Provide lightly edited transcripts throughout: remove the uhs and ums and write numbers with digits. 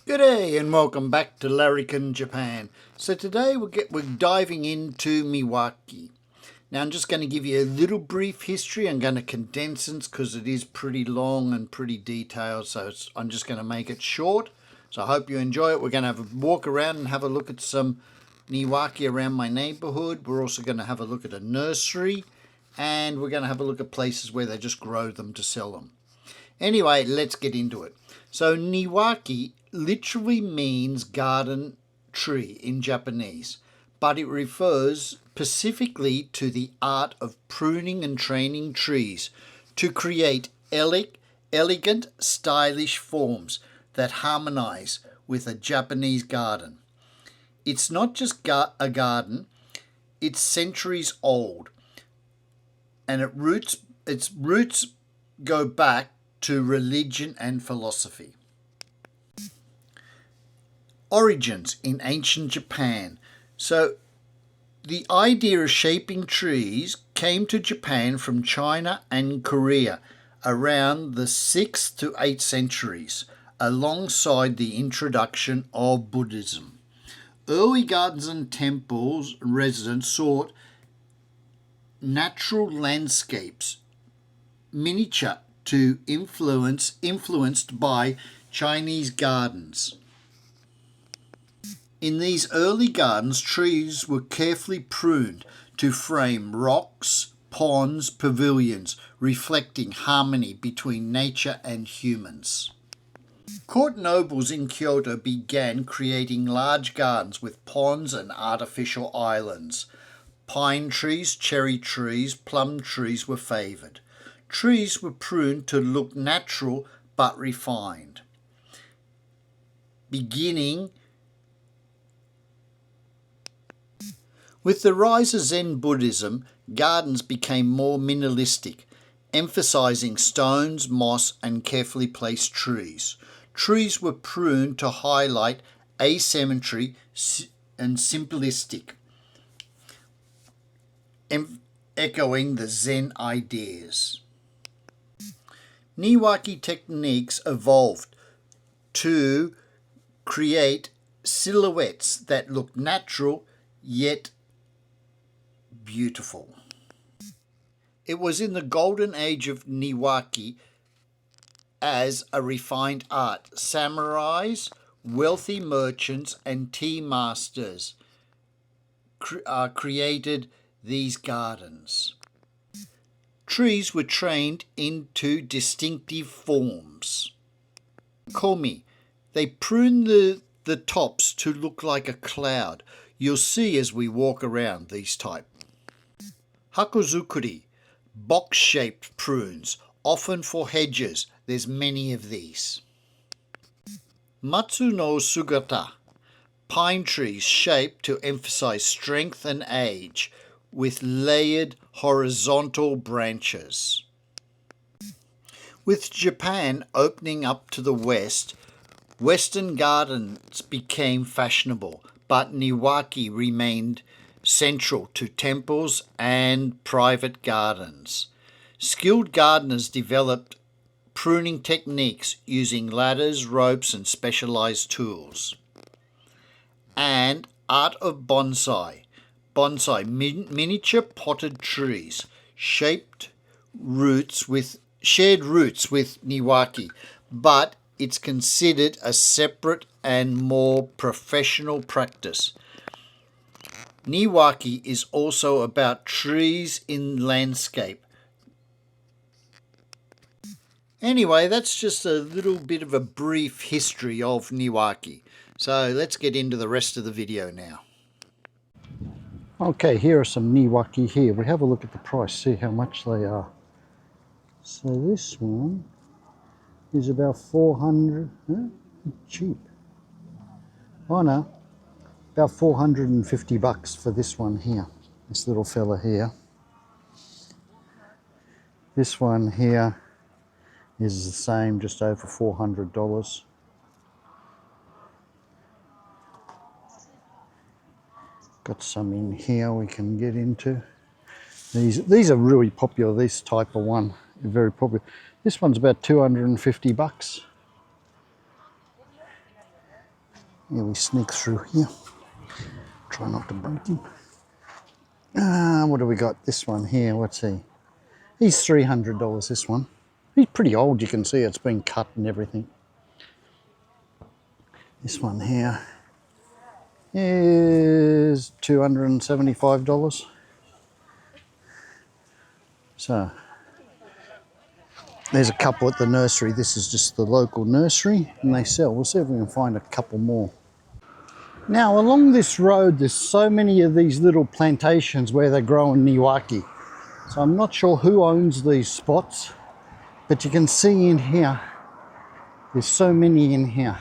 Good day and welcome back to Larrikin, Japan. So today we're diving into Niwaki. Now I'm just going to give you a little brief history. I'm going to condense it because it is pretty long and pretty detailed, so I'm just going to make it short. So I hope you enjoy it. We're going to have a walk around and have a look at some Niwaki around my neighborhood. We're also going to have a look at a nursery, and we're going to have a look at places where they just grow them to sell them. Anyway, let's get into it. So Niwaki literally means garden tree in Japanese, but it refers specifically to the art of pruning and training trees to create elegant, stylish forms that harmonize with a Japanese garden. It's not just a garden, it's centuries old, and its roots go back to religion and philosophy. Origins in ancient Japan. So the idea of shaping trees came to Japan from China and Korea around the 6th to 8th centuries, alongside the introduction of Buddhism. Early gardens and temples residents sought natural landscapes, miniature to influenced by Chinese gardens. In these early gardens, trees were carefully pruned to frame rocks, ponds, pavilions, reflecting harmony between nature and humans. Court nobles in Kyoto began creating large gardens with ponds and artificial islands. Pine trees, cherry trees, plum trees were favoured. Trees were pruned to look natural but refined. Beginning with the rise of Zen Buddhism, gardens became more minimalistic, emphasizing stones, moss, and carefully placed trees. Trees were pruned to highlight asymmetry and simplistic, echoing the Zen ideas. Niwaki techniques evolved to create silhouettes that look natural yet beautiful. It was in the golden age of Niwaki as a refined art. Samurais, wealthy merchants, and tea masters created these gardens. Trees were trained into distinctive forms. Komi, they pruned the tops to look like a cloud. You'll see as we walk around these type. Hakozukuri, box-shaped prunes, often for hedges. There's many of these. Matsu no Sugata, pine trees shaped to emphasize strength and age, with layered horizontal branches. With Japan opening up to the west, Western gardens became fashionable, but Niwaki remained central to temples and private gardens. Skilled gardeners developed pruning techniques using ladders, ropes, and specialized tools. And art of bonsai. Bonsai, miniature potted trees, shared roots with Niwaki, but it's considered a separate and more professional practice. Niwaki is also about trees in landscape. Anyway, that's just a little bit of a brief history of Niwaki. So let's get into the rest of the video now. Okay, here are some Niwaki here. We have a look at the price, see how much they are. So this one is about 400, cheap. Oh no, about 450 bucks for this one here, this little fella here. This one here is the same, just over $400. Got some in here we can get into. These are really popular, this type of one, very popular. This one's about 250 bucks. Here we sneak through here. Try not to break him. What do we got? This one here, what's he? He's $300, this one. He's pretty old, you can see it's been cut and everything. This one here is $275. So, there's a couple at the nursery. This is just the local nursery and they sell. We'll see if we can find a couple more. Now, along this road, there's so many of these little plantations where they're growing Niwaki. So I'm not sure who owns these spots, but you can see in here, there's so many in here.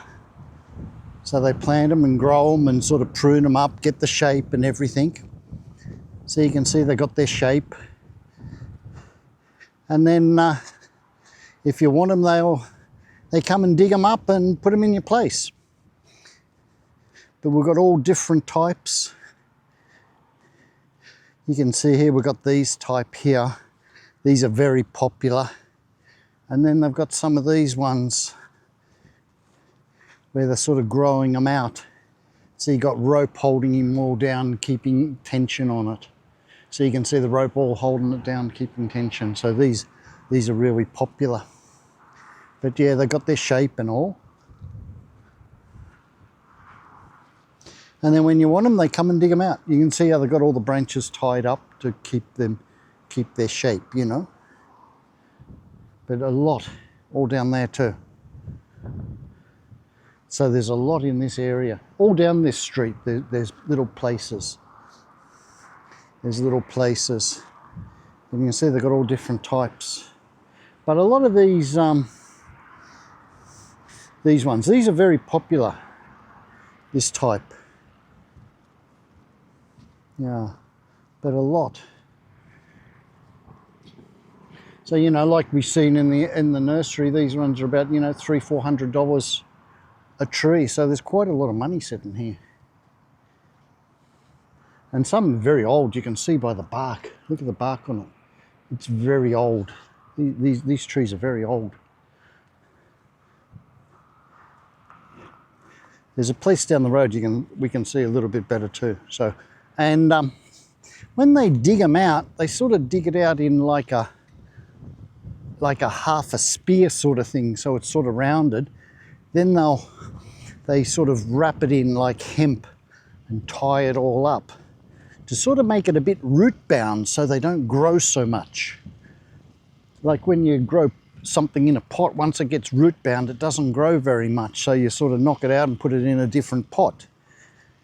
So they plant them and grow them and sort of prune them up, get the shape and everything. So you can see they got their shape. And then if you want them, they come and dig them up and put them in your place. But we've got all different types. You can see here we've got these type here. These are very popular. And then they've got some of these ones where they're sort of growing them out. So you got rope holding him all down, keeping tension on it. So you can see the rope all holding it down, keeping tension. So these are really popular. But yeah, they got their shape and all. And then when you want them, they come and dig them out. You can see how they've got all the branches tied up to keep their shape, you know. But a lot, all down there too. So there's a lot in this area. All down this street, there's little places. There's little places. And you can see they've got all different types. But a lot of these ones, these are very popular, this type. Yeah, but a lot. So, you know, like we've seen in the nursery, these ones are about, you know, $300-400 a tree. So there's quite a lot of money sitting here. And some are very old, you can see by the bark. Look at the bark on it. It's very old. These trees are very old. There's a place down the road we can see a little bit better too. So, and when they dig them out, they sort of dig it out in like a half a spear sort of thing, so it's sort of rounded. Then they sort of wrap it in like hemp and tie it all up to sort of make it a bit root bound so they don't grow so much. Like when you grow something in a pot, once it gets root bound, it doesn't grow very much. So you sort of knock it out and put it in a different pot.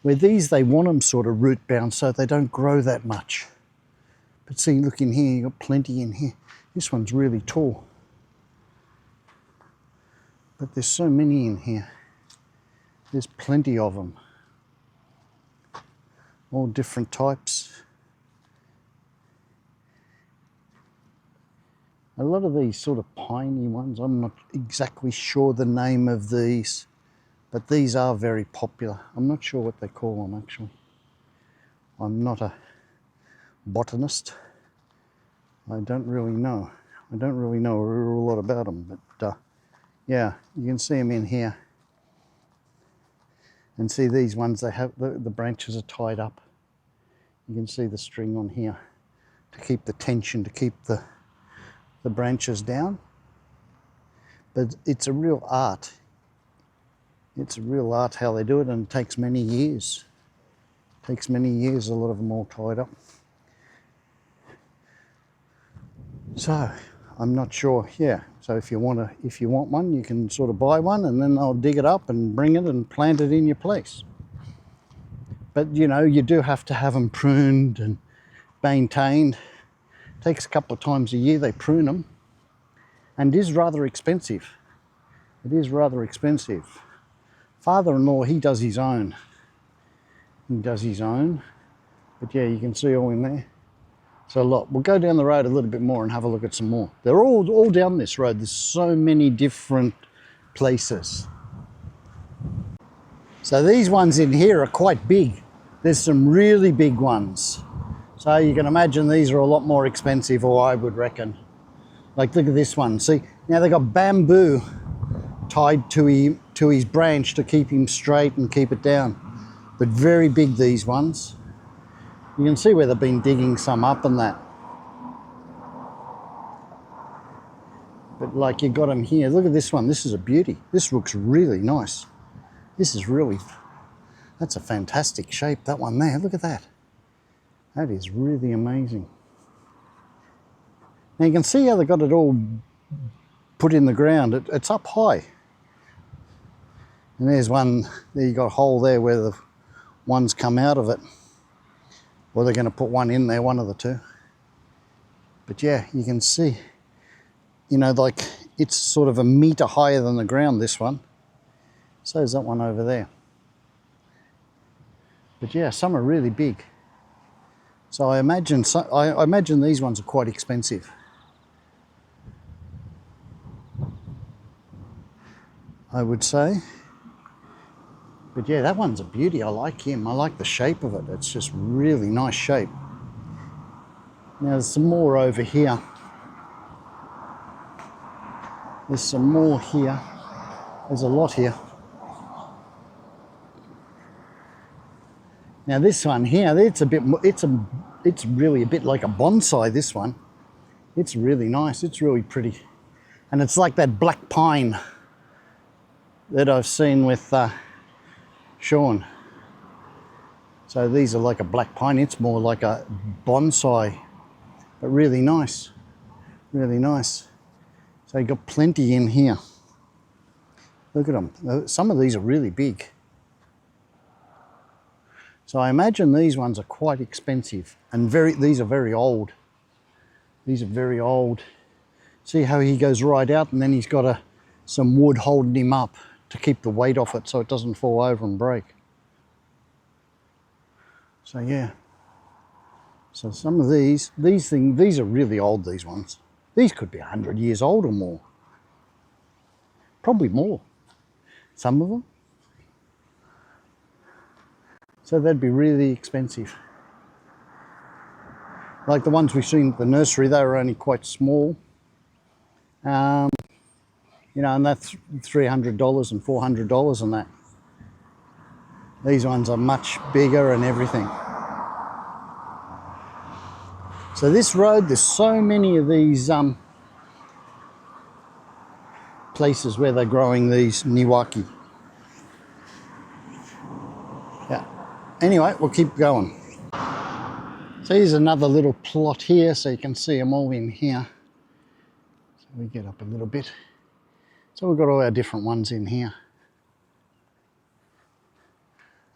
Where these, they want them sort of root bound so they don't grow that much. But see, look in here, you've got plenty in here. This one's really tall. But there's so many in here. There's plenty of them. All different types. A lot of these sort of piney ones, I'm not exactly sure the name of these, but these are very popular. I'm not sure what they call them actually. I'm not a botanist. I don't really know. I don't really know a real lot about them, but yeah, you can see them in here. And see these ones, they have the branches are tied up. You can see the string on here to keep the tension, to keep the branches down. But it's a real art. It's a real art how they do it, and it takes many years. It takes many years, a lot of them all tied up. So, I'm not sure, yeah. So if you want one, you can sort of buy one and then they'll dig it up and bring it and plant it in your place. But you know, you do have to have them pruned and maintained. It takes a couple of times a year they prune them, and it is rather expensive. It is rather expensive. Father-in-law, he does his own. He does his own. But yeah, you can see all in there. So a lot. We'll go down the road a little bit more and have a look at some more. They're all down this road. There's so many different places. So these ones in here are quite big. There's some really big ones. So you can imagine these are a lot more expensive, or I would reckon. Like look at this one. See, now they've got bamboo tied to his branch to keep him straight and keep it down. But very big, these ones. You can see where they've been digging some up and that. But like you got them here. Look at this one. This is a beauty. This looks really nice. This is really, that's a fantastic shape, that one there. Look at that. That is really amazing. Now you can see how they got it all put in the ground. It's up high. And there's one, there you got a hole there where the ones come out of it. Or they're going to put one in there, one of the two. But yeah, you can see, you know, like it's sort of a metre higher than the ground, this one. So is that one over there. But yeah, some are really big. So I imagine these ones are quite expensive. I would say. But yeah, that one's a beauty. I like him. I like the shape of it. It's just really nice shape. Now there's some more over here. There's some more here. There's a lot here. Now this one here, it's really a bit like a bonsai, this one. It's really nice. It's really pretty. And it's like that black pine that I've seen with Sean. So these are like a black pine. It's more like a bonsai, but really nice, really nice. So you got plenty in here. Look at them. Some of these are really big. So I imagine these ones are quite expensive and these are very old. These are very old. See how he goes right out and then he's got some wood holding him up to keep the weight off it so it doesn't fall over and break. So yeah. So some of these are really old, these ones. These could be 100 years old or more. Probably more, some of them. So they'd be really expensive. Like the ones we've seen at the nursery, they were only quite small. You know, and that's $300 and $400 and that. These ones are much bigger and everything. So this road, there's so many of these places where they're growing these Niwaki. Yeah. Anyway, we'll keep going. So here's another little plot here, so you can see them all in here. So we get up a little bit. So we've got all our different ones in here.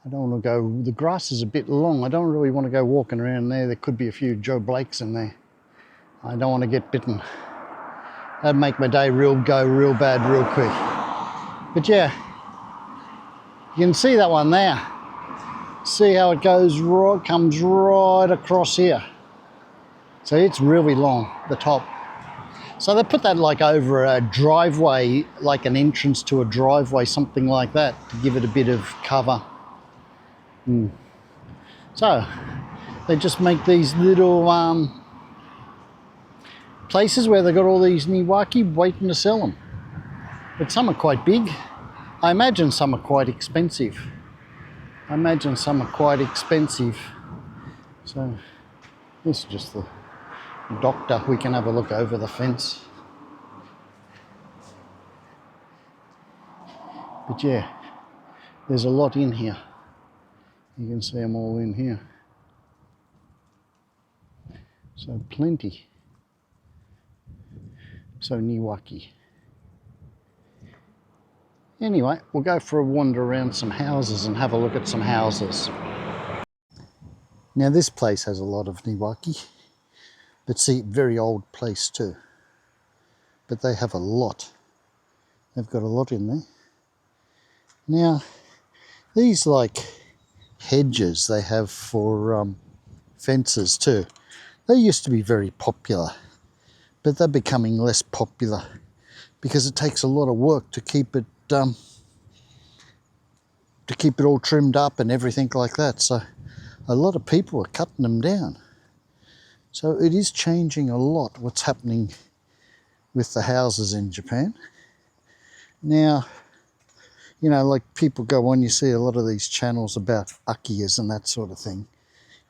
I don't want to go, the grass is a bit long. I don't really want to go walking around there. There could be a few Joe Blakes in there. I don't want to get bitten. That'd make my day go real bad real quick. But yeah, you can see that one there. See how it goes right, comes right across here. So it's really long, the top. So they put that like over a driveway, like an entrance to a driveway, something like that, to give it a bit of cover. So they just make these little places where they've got all these Niwaki waiting to sell them. But some are quite big. I imagine some are quite expensive. So this is just the doctor. We can have a look over the fence. But yeah, there's a lot in here. You can see them all in here. So plenty. So Niwaki. Anyway, we'll go for a wander around some houses and have a look at some houses. Now this place has a lot of Niwaki, but see, very old place too. But they have a lot. They've got a lot in there. Now, these like hedges they have for fences too. They used to be very popular, but they're becoming less popular because it takes a lot of work to keep it all trimmed up and everything like that. So a lot of people are cutting them down. So it is changing a lot what's happening with the houses in Japan. Now, you know, like people go on, you see a lot of these channels about akias and that sort of thing.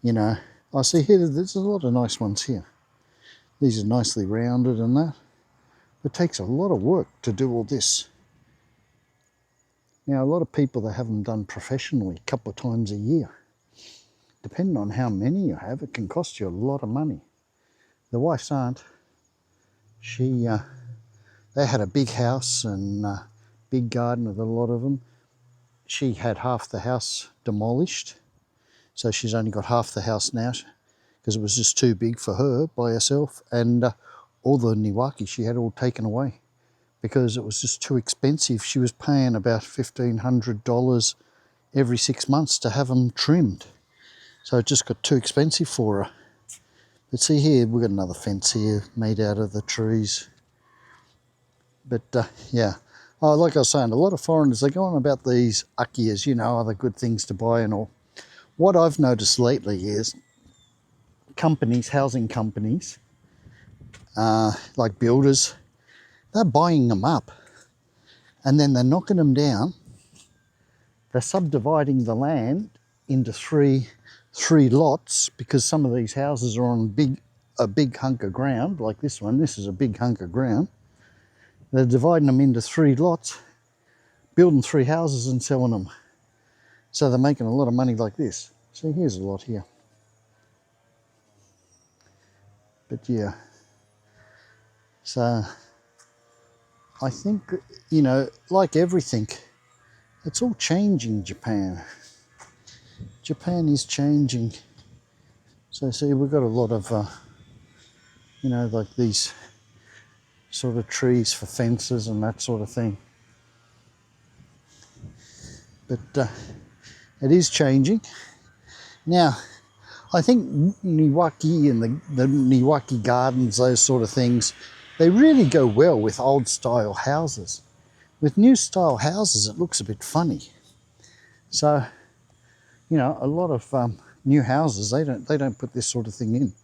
You know, I see here, there's a lot of nice ones here. These are nicely rounded and that. It takes a lot of work to do all this. Now, a lot of people, they have them done professionally a couple of times a year. Depending on how many you have, it can cost you a lot of money. The wife's aunt, they had a big house and big garden with a lot of them. She had half the house demolished, so she's only got half the house now because it was just too big for her by herself, and all the Niwaki she had all taken away because it was just too expensive. She was paying about $1,500 every 6 months to have them trimmed, so it just got too expensive for her. But see here, we've got another fence here made out of the trees. But yeah, like I was saying, a lot of foreigners, they go on about these akias, you know, other good things to buy and all. What I've noticed lately is companies, housing companies, like builders, they're buying them up and then they're knocking them down. They're subdividing the land into three lots because some of these houses are on a big hunk of ground, like this one. This is a big hunk of ground. They're dividing them into 3 lots, building 3 houses and selling them. So they're making a lot of money like this. See, here's a lot here. But yeah, so I think, you know, like everything, it's all changing, Japan. Japan is changing. So see, we've got a lot of, you know, like these sort of trees for fences and that sort of thing. But it is changing. Now, I think Niwaki and the Niwaki gardens, those sort of things, they really go well with old style houses. With new style houses, it looks a bit funny. So, you know, a lot of new houses, they don't put this sort of thing in.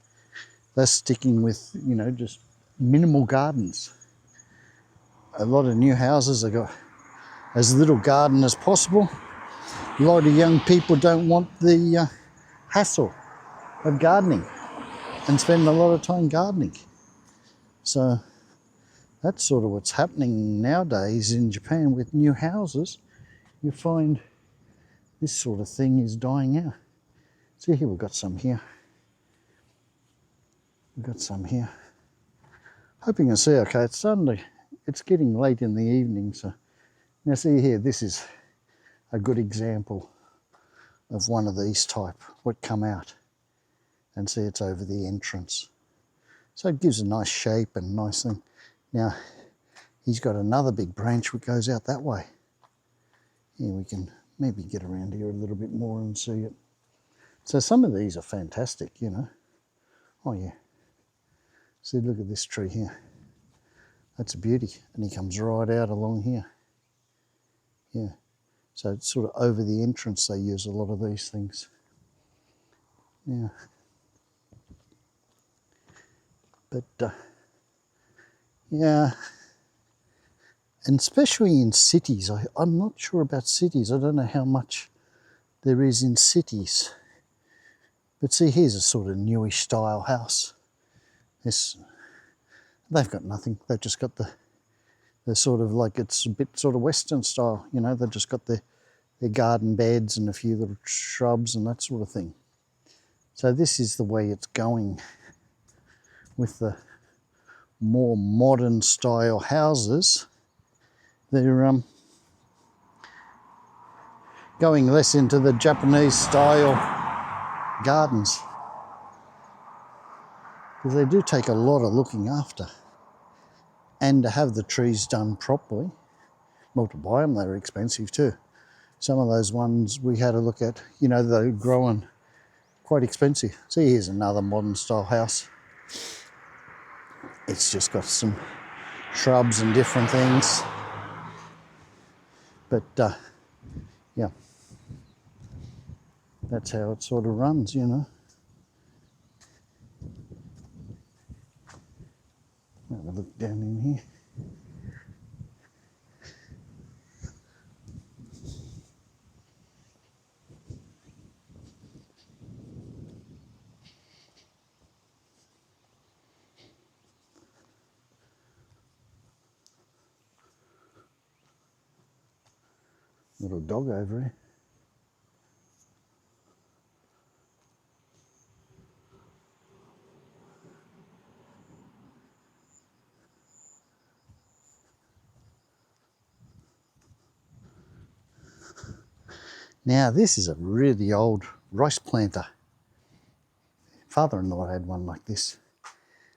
They're sticking with, you know, just minimal gardens. A lot of new houses have got as little garden as possible. A lot of young people don't want the hassle of gardening and spend a lot of time gardening. So that's sort of what's happening nowadays in Japan with new houses. You find this sort of thing is dying out. See here, we've got some here. We've got some here. Hoping you see okay. It's Sunday. It's getting late in the evening, so now see here, this is a good example of one of these type, what come out. And see, it's over the entrance. So it gives a nice shape and nice thing. Now, he's got another big branch which goes out that way. Here we can maybe get around here a little bit more and see it. So some of these are fantastic, you know. Oh yeah. See, look at this tree here. That's a beauty. And he comes right out along here. Yeah. So it's sort of over the entrance they use a lot of these things. Yeah. But yeah, and especially in cities, I'm not sure about cities. I don't know how much there is in cities. But see, here's a sort of newish style house. They've got nothing. They've just got the sort of like, it's a bit sort of Western style, you know. They've just got their garden beds and a few little shrubs and that sort of thing. So this is the way it's going with the more modern style houses. They're going less into the Japanese style gardens because they do take a lot of looking after, and to have the trees done properly. Well, to buy them, they're expensive too. Some of those ones we had a look at, you know, they're growing quite expensive. See, here's another modern style house. It's just got some shrubs and different things. But yeah, that's how it sort of runs, you know. Have a look down in here. Little dog over here. Now this is a really old rice planter. Father-in-law had one like this.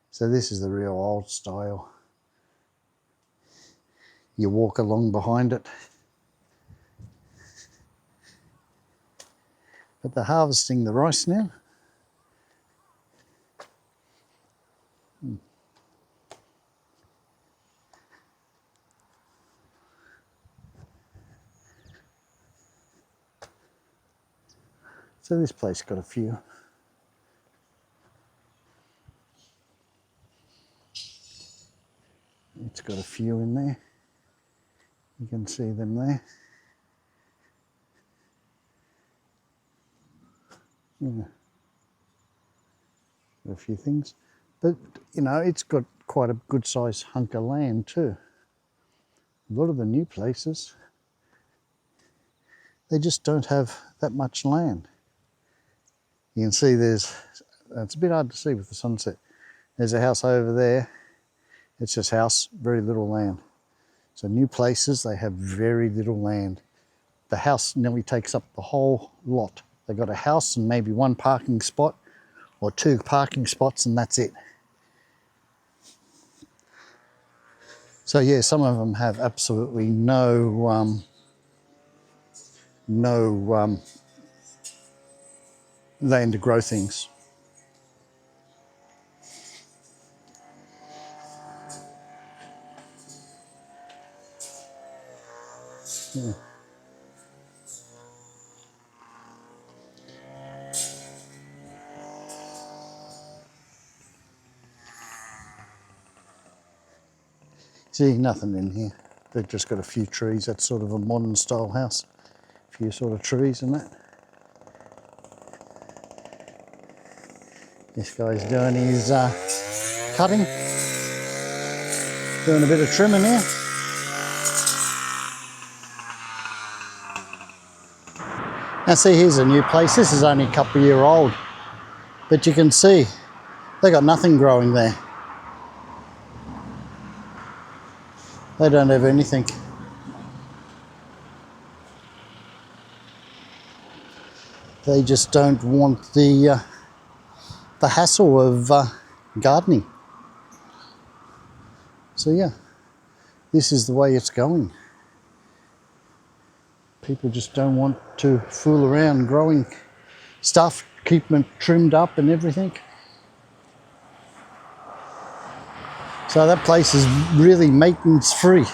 So this is the real old style. You walk along behind it. But they're harvesting the rice now. So this place got a few. It's got a few in there. You can see them there. Yeah. A few things. But, you know, it's got quite a good sized hunk of land too. A lot of the new places, they just don't have that much land. You can see it's a bit hard to see with the sunset. There's a house over there. It's just house, very little land. So new places, they have very little land. The house nearly takes up the whole lot. They've got a house and maybe one parking spot or two parking spots, and that's it. So yeah, some of them have absolutely no land to grow things. Yeah. See, nothing in here. They've just got a few trees. That's sort of a modern style house. A few sort of trees and that. This guy's doing his cutting. Doing a bit of trimming here. Now see, here's a new place. This is only a couple of years old. But you can see, they got nothing growing there. They don't have anything. They just don't want the hassle of gardening. So yeah, this is the way it's going. People just don't want to fool around growing stuff, keeping it trimmed up and everything. So that place is really maintenance free.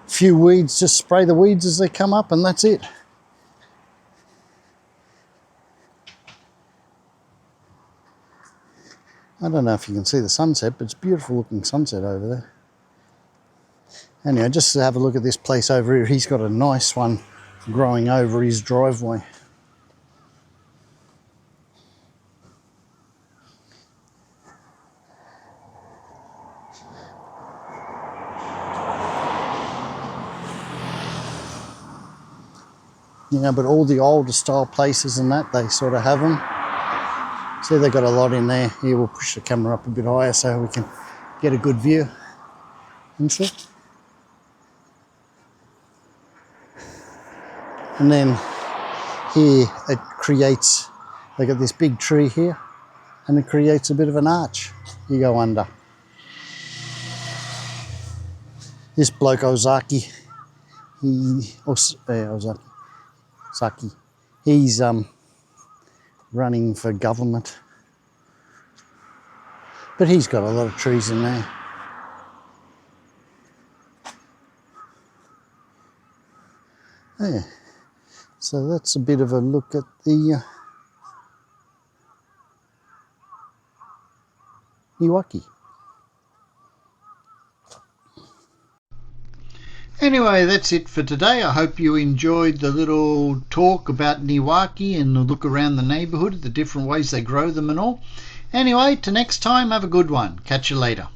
Few weeds, just spray the weeds as they come up and that's it. I don't know if you can see the sunset, but it's a beautiful looking sunset over there. Anyway, just to have a look at this place over here. He's got a nice one growing over his driveway. You know, but all the older style places and that, they sort of have them. See, they've got a lot in there. Here, we'll push the camera up a bit higher so we can get a good view. And see? And then here it creates, they got this big tree here and it creates a bit of an arch. You go under. This bloke Ozaki, Saki, he's running for government. But he's got a lot of trees in there. Yeah. So that's a bit of a look at the Niwaki. Anyway, that's it for today. I hope you enjoyed the little talk about Niwaki and the look around the neighbourhood, the different ways they grow them and all. Anyway, till next time, have a good one. Catch you later.